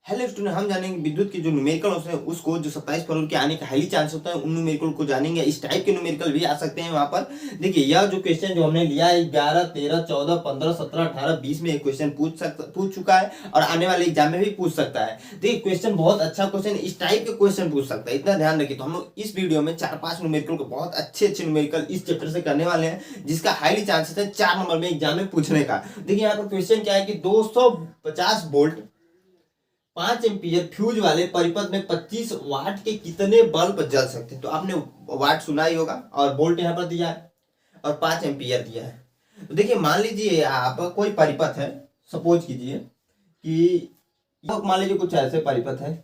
Hello student, हम जानेंगे विद्युत के जो न्यूमेरिकल होते हैं उसको, जो 27 फरवरी के आने का हाईली चांस होता है, उन न्यूमेरिकल को जानेंगे। इस टाइप के न्यूमेरिकल भी आ सकते हैं वहां पर। देखिए, यह जो क्वेश्चन जो हमने लिया है 11, 13, 14, 15, 17, 18, 20 में एक क्वेश्चन पूछ चुका है और आने वाले एग्जाम में भी पूछ सकता है। देखिए, क्वेश्चन बहुत अच्छा क्वेश्चन, इस टाइप के क्वेश्चन पूछ सकता है, इतना ध्यान रखिए। तो हम लोग इस वीडियो में 4-5 न्यूमेरिकल को, बहुत अच्छे न्यूमेरिकल इस चैप्टर से करने वाले हैं, जिसका हाईली चांसेस है 4 नंबर में एग्जाम में पूछने का। देखिए, यहाँ पर क्वेश्चन क्या है कि 250 वोल्ट 5 एम्पीयर फ्यूज वाले परिपथ में 25 वाट के कितने बल्ब जल सकते हैं। तो आपने वाट सुना ही होगा और वोल्ट यहाँ पर दिया है और 5 एम्पीयर दिया है। तो देखिए, मान लीजिए आप कोई परिपथ है, सपोज कीजिए कि मान लीजिए कुछ ऐसे परिपथ है,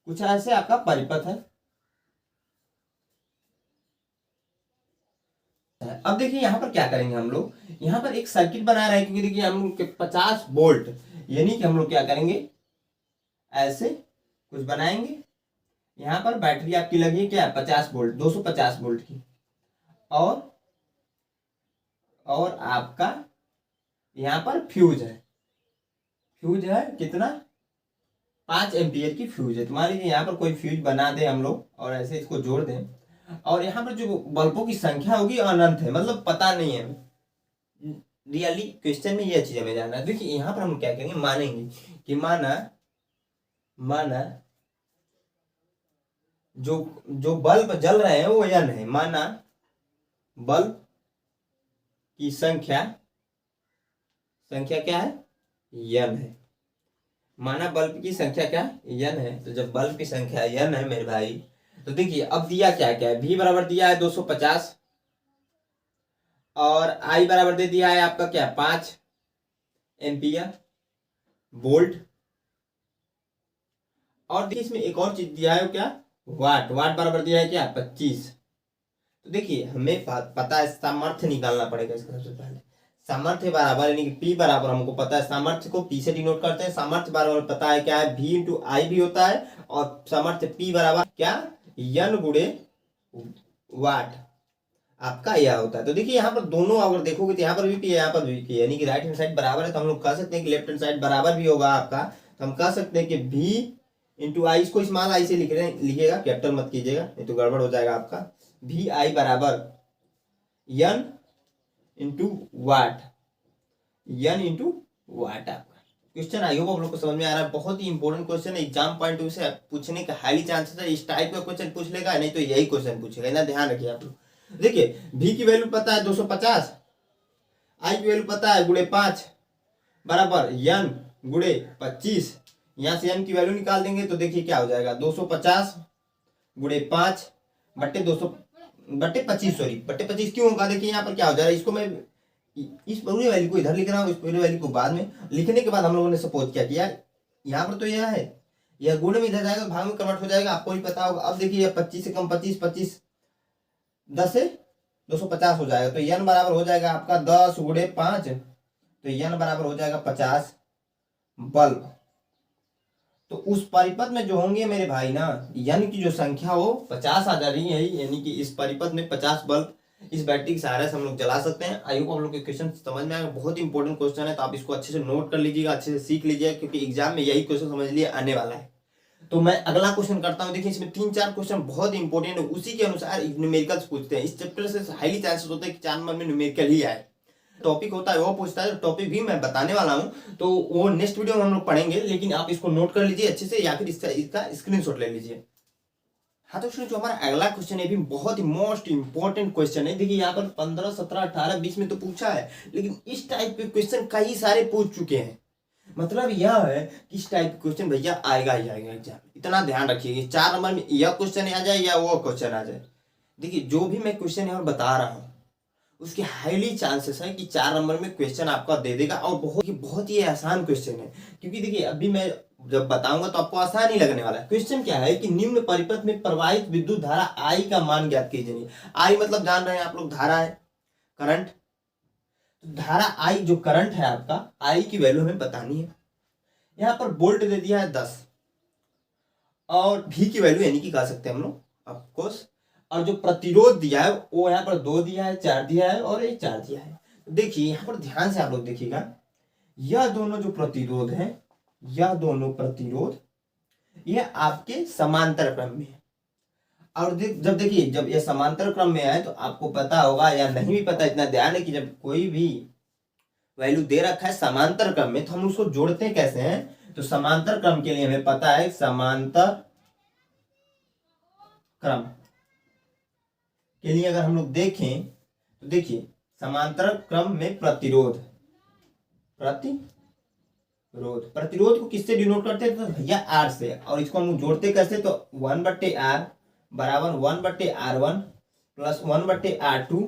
कुछ ऐसे आपका परिपथ है। अब देखिए यहाँ पर क्या करेंगे हम लोग, यहाँ पर एक सर्किट बना रहे हैं, क्योंकि देखिए हम लोग 50 वोल्ट, यानी कि हम लोग क्या करेंगे, ऐसे कुछ बनाएंगे। यहाँ पर बैटरी आपकी लगी है क्या, 50 वोल्ट, 250 वोल्ट की, और आपका यहाँ पर फ्यूज है। फ्यूज है कितना, 5 एम्पियर की फ्यूज है। तो मान लीजिए यहाँ पर कोई फ्यूज बना दे हम लोग और ऐसे इसको जोड़ दें, और यहाँ पर जो बल्बों की संख्या होगी अनंत है, मतलब पता नहीं है। रियली क्वेश्चन में यह चीज हमें जानना है। देखिए यहाँ पर हम क्या करेंगे, मानेंगे कि माना जो जो बल्ब जल रहे हैं वो n है। माना बल्ब की संख्या क्या है, n है। माना बल्ब की संख्या क्या, n है। तो जब बल्ब की संख्या n है मेरे भाई, तो देखिए अब दिया क्या क्या है, v बराबर दिया है 250, और I बराबर दे दिया है आपका क्या, 5 एम्पियर वोल्ट, और देखिए इसमें एक और चीज दिया है क्या, वाट बराबर दिया है क्या, 25। तो देखिए हमें पता है, सामर्थ्य निकालना पड़ेगा इसका। सबसे पहले सामर्थ्य बराबर, यानी कि P बराबर हमको पता है, सामर्थ्य को P से डिनोट करते हैं। सामर्थ्य बराबर पता है क्या है, V इंटू आई भी होता है, और सामर्थ्य P बराबर क्या, N गुणे वाट आपका यह होता है। तो देखिए यहाँ पर दोनों अगर देखोगे तो यहाँ पर भी P है, यहाँ पर भी P है, यानी कि राइट हैंड साइड बराबर है। तो हम लोग कह सकते हैं कि लेफ्ट हैंड साइड बराबर भी होगा आपका। तो हम कह सकते हैं कि V इंटू आई, इसको स्मॉल आई से लिखेगा, कैपिटल मत कीजिएगा, नहीं तो गड़बड़ हो जाएगा आपका। वी आई बराबर n इंटू वाट, आपका क्वेश्चन। आई होप आप लोग को समझ में आ रहा है। बहुत ही इंपॉर्टेंट क्वेश्चन है, एग्जाम पॉइंट ऑफ व्यू से पूछने का हाईली चांसेस है। इस टाइप का क्वेश्चन पूछ लेगा, नहीं तो यही क्वेश्चन पूछेगा, इतना ध्यान रखिए आप लोग। देखिए v की वैल्यू पता है 250, i की वैल्यू पता है गुणे 5 बराबर n गुणे 25। यहाँ से n की वैल्यू निकाल देंगे तो देखिए क्या हो जाएगा, 250 गुणे 5 बट्टे 25, सॉरी बट्टे 25 क्यों होगा, देखिए यहाँ पर क्या हो जाएगा, इसको मैं इस पूरी वैल्यू को इधर लिख रहा हूँ, इस पूरी वैल्यू को बाद में लिखने के बाद हम लोगों ने सपोज क्या किया, यहाँ पर तो यह है, यह गुण में इधर जाएगा, भाग में कन्वर्ट हो जाएगा, आपको भी पता होगा। अब देखिए 25 से कम 25 10 से 250 हो जाएगा, तो n बराबर हो जाएगा आपका 10 गुणे 5, तो n बराबर हो जाएगा 50 बल्ब। तो उस परिपथ में जो होंगे मेरे भाई ना, n की जो संख्या वो 50 आ जा रही है, यानी कि इस परिपथ में 50 बल्ब इस बैटरी के सहारे से हम लोग जला सकते हैं। आई होप आप लोग के क्वेश्चन समझ में आएगा, बहुत ही इंपॉर्टेंट क्वेश्चन है, तो आप इसको अच्छे से नोट कर लीजिएगा, अच्छे से सीख लीजिएगा, क्योंकि एग्जाम में यही क्वेश्चन समझ लिए आने वाला है। तो मैं अगला क्वेश्चन करता हूं। देखिए इसमें 3-4 क्वेश्चन बहुत इंपॉर्टेंट है, उसी के अनुसार न्यूमेरिकल्स पूछते हैं। इस चैप्टर से हाईली चांसेस होते हैं कि 4 नंबर में न्यूमेरिकल ही आए। टॉपिक होता है वो पूछता है, टॉपिक भी मैं बताने वाला हूं, तो वो नेक्स्ट वीडियो में हम लोग पढ़ेंगे, लेकिन आप इसको नोट कर लीजिए अच्छे से, या फिर इसका स्क्रीनशॉट ले लीजिए। हाँ तो जो हमारा अगला क्वेश्चन है भी बहुत ही मोस्ट इंपॉर्टेंट क्वेश्चन है। देखिए यहाँ पर 15, 17, 18, 20 में तो पूछा है, लेकिन इस टाइप के क्वेश्चन कई सारे पूछ चुके हैं। मतलब यह है कि इस टाइप के क्वेश्चन भैया आएगा ही आएगा एग्जाम, इतना ध्यान रखिए। 4 नंबर में यह क्वेश्चन आ जाए या वो क्वेश्चन आ जाए। देखिए जो भी मैं क्वेश्चन यहाँ बता रहा हूँ उसके हाईली चांसेस है कि 4 नंबर में क्वेश्चन आपका दे देगा, और बहुत ही आसान क्वेश्चन है। क्योंकि देखिए अभी मैं जब बताऊंगा तो आपको आसान ही लगने वाला है। क्वेश्चन क्या है कि निम्न परिपथ में प्रवाहित विद्युत धारा आई का मान ज्ञात कीजिए। आई मतलब जान रहे हैं आप लोग, धारा है, करंट। धारा आई जो करंट है आपका, आई की वैल्यू हमें बतानी है। यहाँ पर वोल्ट दे दिया है 10, और भी की वैल्यू यानी कि कह सकते हैं हम लोग ऑफकोर्स। और जो प्रतिरोध दिया है वो यहाँ पर 2 दिया है, 4 दिया है और ये 4 दिया है। देखिए यहाँ पर ध्यान से आप लोग देखिएगा, यह दोनों जो प्रतिरोध है, यह दोनों प्रतिरोध ये आपके समांतर क्रम में है। और जब देखिए जब ये समांतर क्रम में आए तो आपको पता होगा या नहीं भी पता, इतना ध्यान है कि जब कोई भी वैल्यू दे रखा है समांतर क्रम में तो हम उसको जोड़ते कैसे हैं। तो समांतर क्रम के लिए हमें पता है समांतर क्रम के लिए अगर हम लोग देखें तो देखिए समांतर क्रम में प्रतिरोध प्रतिरोध को किससे डिनोट करते हैं, तो भैया आर से। और इसको हम लोग जोड़ते कैसे, तो 1/r बराबर 1/r1 प्लस 1/r2।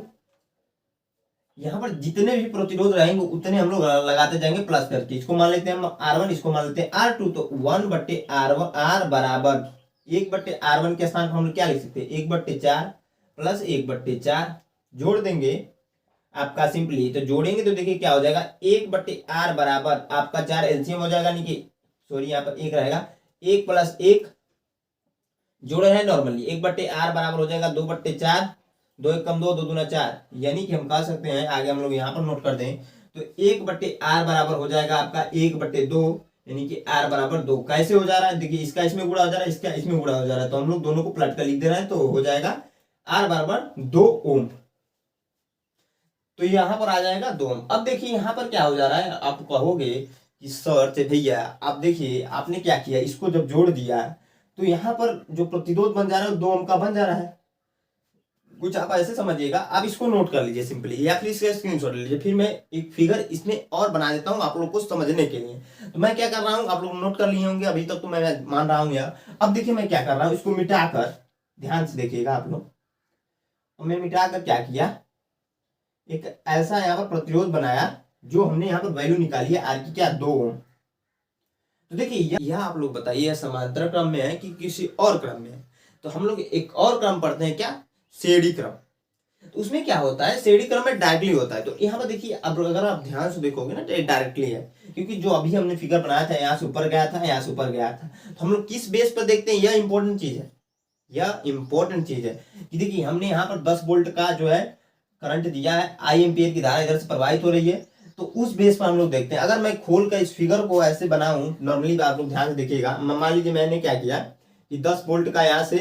यहाँ पर जितने भी प्रतिरोध रहेंगे उतने हम लोग लगाते जाएंगे प्लस करके। इसको मान लेते हैं हम R1, इसको मान लेते हैं R2। तो 1/r1 r बराबर 1/r1 के स्थान पर हम लोग क्या लिख सकते हैं, 1/4 प्लस 1/4 जोड़ देंगे आपका सिंपली। तो जोड़ेंगे तो देखिए क्या हो जाएगा, 1/r बराबर आपका 4 एलसीएम हो जाएगा, नहीं कि सॉरी यहाँ पर 1 रहेगा, 1 प्लस 1 जोड़े है नॉर्मली, 1/r बराबर हो जाएगा 2/4, 2 1 कम 2, 2 दूना 4। यानी कि हम कह सकते हैं, आगे हम लोग यहाँ पर नोट कर दें तो 1/r बराबर हो जाएगा आपका 1/2, यानी कि r बराबर 2। कैसे हो जा रहा है, देखिए इसका इसमें गुणा हो जा रहा है, इसका इसमें गुणा हो जा रहा है, तो हम लोग दोनों को पलट कर लिख दे रहे हैं, तो हो जाएगा r बराबर 2 ओम। तो यहाँ पर आ जाएगा 2 ओम। अब देखिए यहाँ पर क्या हो जा रहा है, आप कहोगे कि सर से भैया आप देखिए आपने क्या किया, इसको जब जोड़ दिया तो यहाँ पर जो प्रतिरोध बन जा रहा है 2 ओम का बन जा रहा है। कुछ आप ऐसे समझिएगा, आप इसको नोट कर लीजिए सिंपली, या फिर इसका स्क्रीनशॉट ले लीजिए, फिर मैं एक फिगर इसमें और बना देता हूँ आप लोग को समझने के लिए। तो मैं क्या कर रहा हूँ, आप लोग नोट कर लिए होंगे अभी तक, तो मैं मान रहा हूँ यार। अब देखिए मैं क्या कर रहा हूँ, इसको मिटाकर ध्यान से देखिएगा आप लोग, मैं मिटाकर क्या किया, एक ऐसा यहाँ पर प्रतिरोध बनाया जो हमने यहाँ पर वैल्यू निकाली है आर की, क्या 2 ओम। तो देखिए यह आप लोग बताइए समांतर क्रम में है कि किसी और क्रम में है। तो हम लोग एक और क्रम पढ़ते हैं, क्या, श्रेणी क्रम। तो उसमें क्या होता है, श्रेणी क्रम में डायरेक्टली होता है। तो यहाँ पर देखिए अब अगर आप ध्यान से देखोगे ना तो डायरेक्टली है, क्योंकि जो अभी हमने फिगर बनाया था यहाँ से ऊपर गया था, यहाँ से ऊपर गया था। तो हम लोग किस बेस पर देखते हैं, यह इंपॉर्टेंट चीज है, यह इंपॉर्टेंट चीज है कि देखिए हमने यहाँ पर 10 वोल्ट का जो है करंट दिया है, आई एम्पियर की धारा इधर से प्रवाहित हो रही है। तो उस बेस पर हम लोग देखते हैं। अगर मैं खोल कर इस फिगर को ऐसे बनाऊं, नॉर्मली आप लोग ध्यान से देखिएगा, मान लीजिए मैंने क्या किया कि 10 वोल्ट का यहाँ से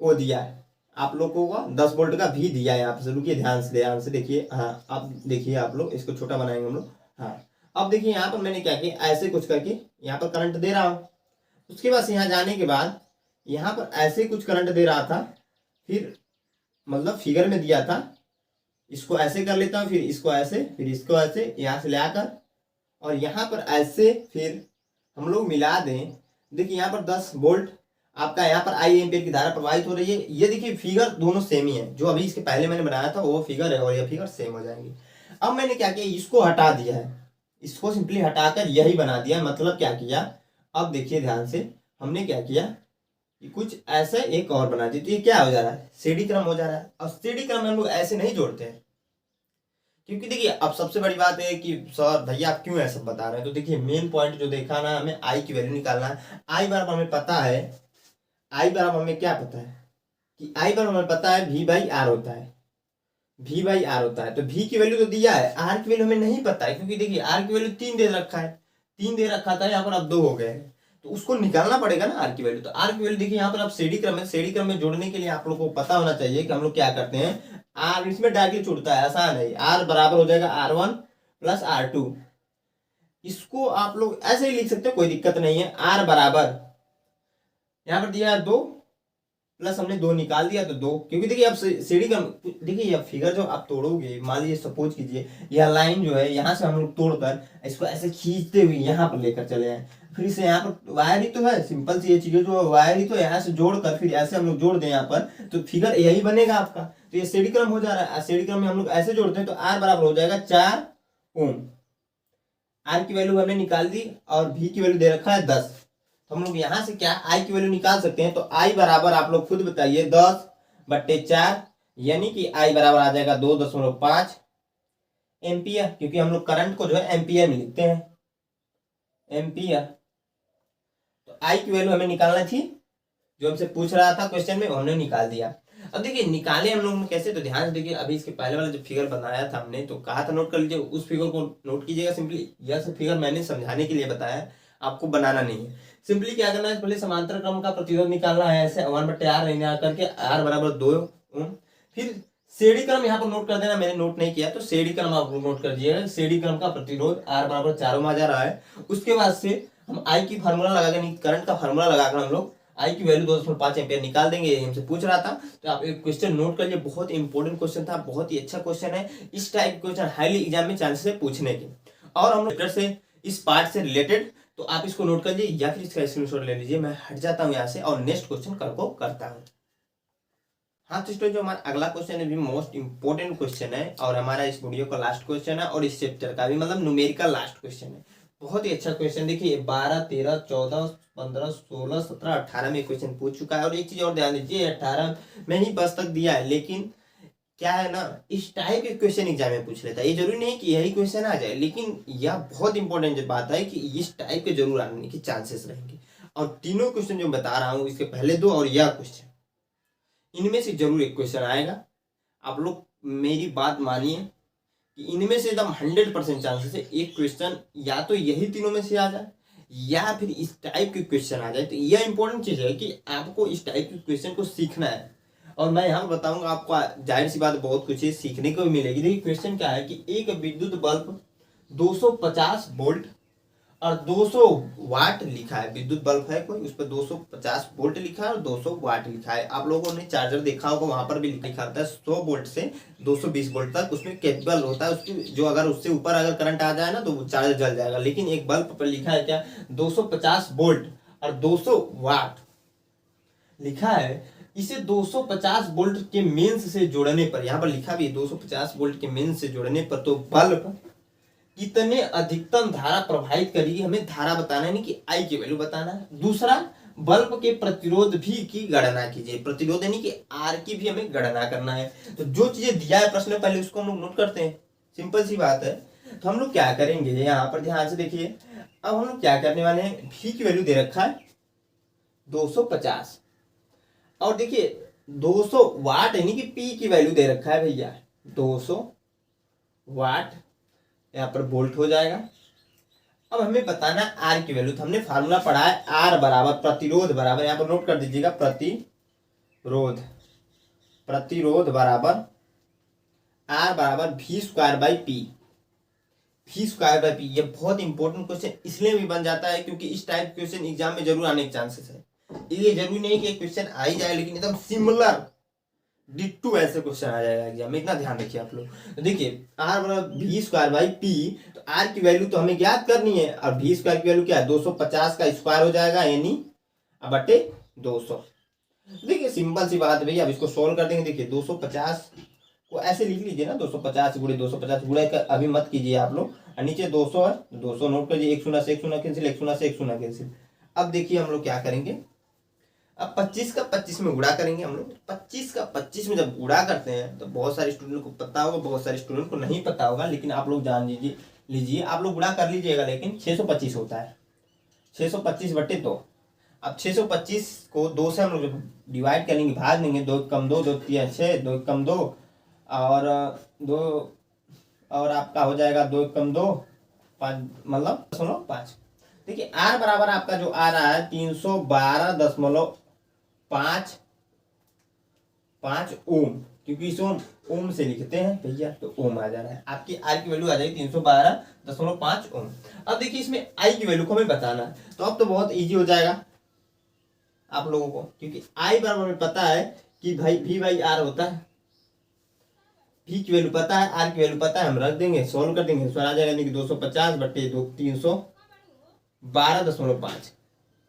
वो दिया है, आप लोगों को 10 वोल्ट का भी दिया है यहाँ से। रुकिए ध्यान से देखिए, हाँ अब देखिए आप लोग, इसको छोटा बनाएंगे हम लोग। हाँ अब देखिए यहाँ पर मैंने क्या किया, ऐसे कुछ करके यहाँ पर करंट दे रहा हूँ। उसके बाद यहाँ जाने के बाद यहाँ पर ऐसे कुछ करंट दे रहा था, फिर मतलब फिगर में दिया था, इसको ऐसे कर लेता हूँ, फिर इसको ऐसे, फिर इसको ऐसे यहाँ से ले आकर और यहाँ पर ऐसे फिर हम लोग मिला दें। देखिए यहाँ पर 10 वोल्ट आपका यहाँ पर आई एम्पियर की धारा प्रवाहित हो रही है। ये देखिए फिगर दोनों सेम ही है, जो अभी इसके पहले मैंने बनाया था वो फिगर है और ये फिगर सेम हो जाएंगी। अब मैंने क्या किया, इसको हटा दिया है, इसको सिंपली हटाकर यही बना दिया। मतलब क्या किया, अब देखिए ध्यान से, हमने क्या किया कि कुछ ऐसा एक और बना दिया। तो ये क्या हो जा रहा है, श्रेणी क्रम हो जा रहा है। और श्रेणी क्रम में हम लोग ऐसे नहीं जोड़ते हैं, क्योंकि देखिए अब सबसे बड़ी बात है कि सर भैया आप क्यों ऐसा बता रहे हैं। तो देखिए मेन पॉइंट जो देखा ना, हमें आई की वैल्यू निकालना है। आई बराबर हमें पता है, आई बराबर हमें क्या पता है कि आई बराबर हमें पता है V बाई आर होता है, V बाई आर होता है। तो V की वैल्यू तो दिया है, आर की वैल्यू हमें नहीं पता है, क्योंकि देखिए आर की वैल्यू 3 दे रखा है, 3 दे रखा था, यहाँ पर अब 2 हो गए, तो उसको निकालना पड़ेगा ना आर की वैल्यू। तो आर की वैल्यू देखिए यहाँ पर अब श्रेणी क्रम है, श्रेणी क्रम में जोड़ने के लिए आप लोग को पता होना चाहिए कि हम लोग क्या करते हैं, आर इसमें डायरेक्टली छूटता है, आसान है। आर बराबर हो जाएगा R1 प्लस R2। इसको आप लोग ऐसे ही लिख सकते हो, कोई दिक्कत नहीं है। आर बराबर यहाँ पर दिया 2 प्लस हमने 2 निकाल दिया तो 2, क्योंकि देखिए अब सीढ़ी का देखिए यह फिगर जो आप तोड़ोगे, मान लीजिए सपोज कीजिए यह लाइन जो है यहाँ से हम लोग तोड़कर इसको ऐसे खींचते हुए यहाँ पर लेकर चले आए, फिर से यहाँ पर वायर ही तो है, सिंपल सी ये चीजें जो वायर ही तो यहाँ से जोड़कर फिर ऐसे हम लोग जोड़ दें यहाँ पर, तो फिगर यही बनेगा आपका। तो ये श्रेणी क्रम हो जा रहा है। श्रेणी क्रम में हम लोग ऐसे जोड़ते हैं तो आर बराबर हो जाएगा 4 ओम। आर की वैल्यू हमने निकाल दी और भी की वैल्यू दे रखा है 10। तो हम लोग यहाँ से क्या आई की वैल्यू निकाल सकते हैं। तो आई बराबर आप लोग खुद बताइए 10/4, यानी कि आई बराबर आ जाएगा 2.5 एम्पियर, क्योंकि हम लोग करंट को जो है एम्पियर में लिखते हैं, एम्पियर। तो आई की वैल्यू हमें निकालना थी जो हमसे पूछ रहा था क्वेश्चन में हमने निकाल दिया। अब देखिए निकाले हम लोगों ने कैसे, तो ध्यान से देखिए, अभी इसके पहले वाला जो फिगर बनाया था हमने तो कहा था नोट कर लीजिए, उस फिगर को नोट कीजिएगा सिंपली। यह सब फिगर मैंने समझाने के लिए बताया है, आपको बनाना नहीं है। सिंपली क्या करना है, पहले समांतर क्रम का प्रतिरोध निकालना है, ऐसे 1/r रहने करके r बराबर 2 ओम। फिर श्रेणी क्रम यहाँ पर नोट कर देना, मैंने नोट नहीं किया तो श्रेणी क्रम आप नोट कर दीजिएगा। श्रेणी क्रम का प्रतिरोध r बराबर 4 ओम आ जा रहा है। उसके बाद से हम आई की फार्मूला लगाकर, करंट का फार्मूला लगाकर हम लोग आई की वैल्यू 2.5 एम्पियर निकाल देंगे। ये हमसे पूछ रहा था, तो आप एक क्वेश्चन नोट कर लिए, बहुत इंपॉर्टेंट क्वेश्चन था, बहुत ही अच्छा क्वेश्चन है। इस टाइप क्वेश्चन हाईली एग्जाम में चांसेस है पूछने के। और हम लोग से इस पार्ट से रिलेटेड, तो आप इसको नोट कर लीजिए या फिर इसका स्क्रीनशॉट ले लीजिए। मैं हट जाता हूँ यहाँ से और नेक्स्ट क्वेश्चन को करता हूँ। हाँ तो स्टूडेंट, जो हमारा अगला क्वेश्चन है भी मोस्ट इंपॉर्टेंट क्वेश्चन है और हमारा इस वीडियो का लास्ट क्वेश्चन है और इस चैप्टर का भी मतलब न्यूमेरिकल लास्ट क्वेश्चन है। बहुत ही अच्छा क्वेश्चन। देखिए 12, 13, 14, 15, 16, 17, 18 में क्वेश्चन पूछ चुका है। और एक चीज और ध्यान दीजिए, 18 में ही बस तक दिया है, लेकिन क्या है ना, इस टाइप के क्वेश्चन एग्जाम में पूछ लेता है। ये जरूरी नहीं कि यही क्वेश्चन आ जाए, लेकिन यह बहुत इंपॉर्टेंट बात है कि इस टाइप के जरूर आने के चांसेस रहेंगे। और तीनों क्वेश्चन जो बता रहा हूँ, इसके पहले दो और यह क्वेश्चन, इनमें से जरूर एक क्वेश्चन आएगा। आप लोग मेरी बात मानिए कि इनमें से एकदम 100% चांसेस है एक क्वेश्चन या तो यही तीनों में से आ जाए या फिर इस टाइप के क्वेश्चन आ जाए। तो यह इंपॉर्टेंट चीज है कि आपको इस टाइप के क्वेश्चन को सीखना है। और मैं यहाँ बताऊंगा आपको, जाहिर सी बात बहुत कुछ चीज सीखने को भी मिलेगी। देखिए क्वेश्चन क्या है कि एक विद्युत बल्ब 250 वोल्ट और 200 वाट लिखा है। विद्युत बल्ब है कोई, उस पर 250 वोल्ट लिखा है और 200 वाट लिखा है। आप लोगों ने चार्जर देखा होगा, वहां पर भी लिखा होता है 100 वोल्ट से 220 वोल्ट तक उसमें केपेबल होता है। उसकी जो अगर उससे ऊपर अगर करंट आ जाए ना तो वो चार्जर जल जाएगा। लेकिन एक बल्ब पर लिखा है क्या, 250 वोल्ट और 200 वाट लिखा है। इसे 250 वोल्ट के मेंस से जोड़ने पर, यहाँ पर लिखा भी है 250 वोल्ट के मेंस से जोड़ने पर तो बल्ब कितने अधिकतम धारा प्रभावित करेगी, हमें धारा बताना है, नहीं कि आई की वैल्यू बताना है। दूसरा, बल्ब के प्रतिरोध भी की गणना कीजिए। प्रतिरोध यानी कि आर की भी हमें गणना करना है। तो जो चीजें दिया है प्रश्न पहले उसको हम लोग नोट करते हैं, सिंपल सी बात है। तो हम लोग क्या करेंगे, यहाँ पर ध्यान से देखिए, अब हम लोग क्या करने वाले हैं, भी की वैल्यू दे रखा है 250 और देखिए 200 वाट यानी कि पी की वैल्यू दे रखा है भैया 200 वाट, यहाँ पर वोल्ट हो जाएगा। अब हमें बताना आर की वैल्यू, तो हमने फार्मूला पढ़ा है आर बराबर प्रतिरोध बराबर, यहाँ पर नोट कर दीजिएगा, प्रतिरोध, प्रतिरोध बराबर आर बराबर V square by P. V square by P, ये बहुत इंपॉर्टेंट क्वेश्चन इसलिए भी बन जाता है क्योंकि इस टाइप क्वेश्चन एग्जाम में जरूर आने के चांसेस है। ये जरूरी नहीं कि एक क्वेश्चन आ ही जाए, लेकिन एकदम सिमिलर डिट्टू ऐसे क्वेश्चन आ जाएगा एग्जाम में, इतना ध्यान रखिए आप लोग। तो देखिए आर बराबर वी स्क्वायर बाई पी, तो आर की वैल्यू तो हमें ज्ञात करनी है और वी स्क्वायर की वैल्यू क्या है, 250 का स्क्वायर हो जाएगा यानी बटे 200। देखिए सिंपल सी बात है भैया, अब इसको सोल्व कर देंगे। देखिए 250 को ऐसे लिख लीजिए ना, 250 गुणे 250 गुणे अभी मत कीजिए आप लोग, और नीचे 200 है, 200 नोट करिए, एक शून्य से एक शून्य कैंसिल, एक शून्य से एक शून्य कैंसिल। अब देखिए हम लोग क्या करेंगे, अब 25 का 25 में गुणा करेंगे हम लोग। 25 का 25 में जब गुणा करते हैं तो बहुत सारे स्टूडेंट को पता होगा, बहुत सारे स्टूडेंट को नहीं पता होगा, लेकिन आप लोग जान लीजिए आप लोग गुणा कर लीजिएगा। लेकिन 625 होता है, 625 बटे 2। अब 625 को 2 से हम लोग डिवाइड करेंगे, भाग देंगे, 2 कम 2, 2 3 6, 2 कम 2 और 2 और आपका हो जाएगा 2 कम 2 5, मतलब 5। देखिए आर बराबर आपका जो आ रहा है 312.5 ओम, क्योंकि इस ओम से लिखते हैं भैया तो ओम आ जा रहा है। आपकी आर की वैल्यू आ जाएगी 312.5 ओम। अब देखिए इसमें आई की वैल्यू को हमें बताना है, तो अब तो बहुत इजी हो जाएगा आप लोगों को, क्योंकि आई बराबर में पता है कि भाई वी बाई आर होता है। वी की वैल्यू पता है, आर की वैल्यू पता है, हम रख देंगे, सोल्व कर देंगे, आ जाएगा यानी कि 250 बटे 312.5।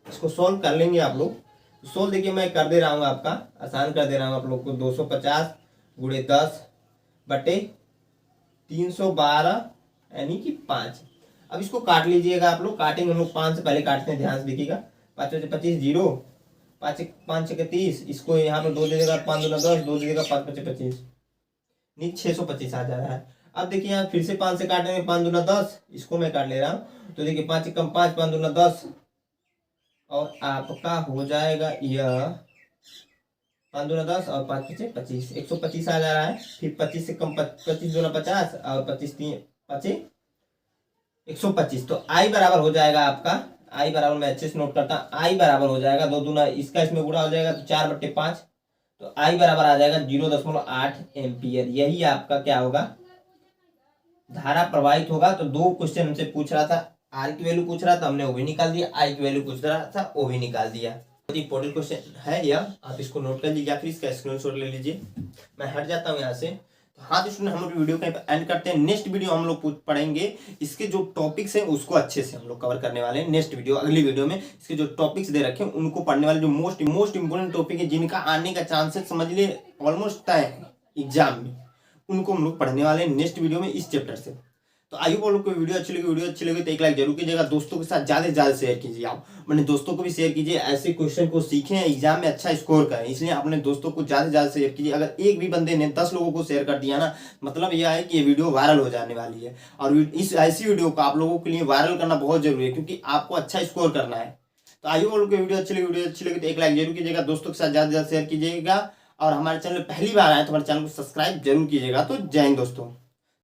इसको सोल्व कर लेंगे आप लोग। सोल्व देखिए मैं कर दे रहा हूँ, आपका आसान कर दे रहा हूँ आप लोग को। 250 गुणे 10 बटे 312 यानी कि 5। अब इसको काट लीजिएगा आप लोग, काटेंगे हम लोग 5 से पहले काटते हैं, ध्यान से देखिएगा। 5 से 25 जीरो, 5 से 30, इसको यहाँ पर 2 दे देगा, 5 दूना 10, 2 दे देगा 5 5 25, नहीं 625 आ जा रहा है। अब देखिए यहाँ फिर से 5 से काटेंगे, 5 दूना 10, इसको मैं काट ले रहा हूँ। तो देखिए 5 कम 5, 5 दूना 10, और आपका हो जाएगा यह 5 दूना 10 और 5 पचे 25, 125 आ जा रहा है। फिर 25 से कम 25 दूना 50 और 25 तीन 25 125। तो आई बराबर हो जाएगा आपका, आई बराबर मैं अच्छे से नोट करता हूँ, आई बराबर हो जाएगा 2 दूना इसका इसमें गुणा हो जाएगा तो 4/5। तो आई बराबर आ जाएगा 0.8 एम्पियर। यही आपका क्या होगा, धारा प्रवाहित होगा। तो 2 क्वेश्चन हमसे पूछ रहा था, आर की वैल्यू पूछ रहा था, हमने वो भी निकाल दिया, आई की वैल्यू पूछ रहा था, वो भी निकाल दिया। बहुत इंपॉर्टेंट क्वेश्चन है यह, आप इसको नोट कर लीजिए या फिर इसका स्क्रीनशॉट ले लीजिए। मैं हट जाता हूँ यहाँ से। तो हाँ तो स्टूडेंट, हम लोग वीडियो कहीं पर एंड करते हैं। नेक्स्ट वीडियो हम लोग पढ़ेंगे इसके जो टॉपिक्स हैं उसको अच्छे से हम लोग कवर करने वाले हैं। नेक्स्ट वीडियो, अगली वीडियो में इसके जो टॉपिक्स दे रखे हैं उनको पढ़ने वाले, जो मोस्ट इंपोर्टेंट टॉपिक है जिनका आने का चांसेस समझ लिए ऑलमोस्ट तय है एग्जाम में, उनको हम लोग पढ़ने वाले हैं नेक्स्ट वीडियो में इस चैप्टर से। तो आई होप आप लोग को वीडियो अच्छी लगी तो एक लाइक जरूर कीजिएगा, दोस्तों के साथ ज्यादा से ज्यादा शेयर कीजिए। आप अपने दोस्तों को भी शेयर कीजिए, ऐसे क्वेश्चन को सीखें, एग्जाम में अच्छा स्कोर करें, इसलिए अपने दोस्तों को ज्यादा से ज्यादा शेयर कीजिए। अगर एक भी बंदे ने 10 लोगों को शेयर कर दिया ना, मतलब यह है कि ये वीडियो वायरल हो जाने वाली है। और इस ऐसी वीडियो को आप लोगों के लिए वायरल करना बहुत जरूरी है, क्योंकि आपको अच्छा स्कोर करना है। तो आई होप आप लोग को वीडियो अच्छी लगी तो एक लाइक जरूर कीजिएगा, दोस्तों के साथ ज्यादा से ज्यादा शेयर कीजिएगा। और हमारे चैनल पहली बार आए तो हमारे चैनल को सब्सक्राइब जरूर कीजिएगा। तो जय हिंद दोस्तों।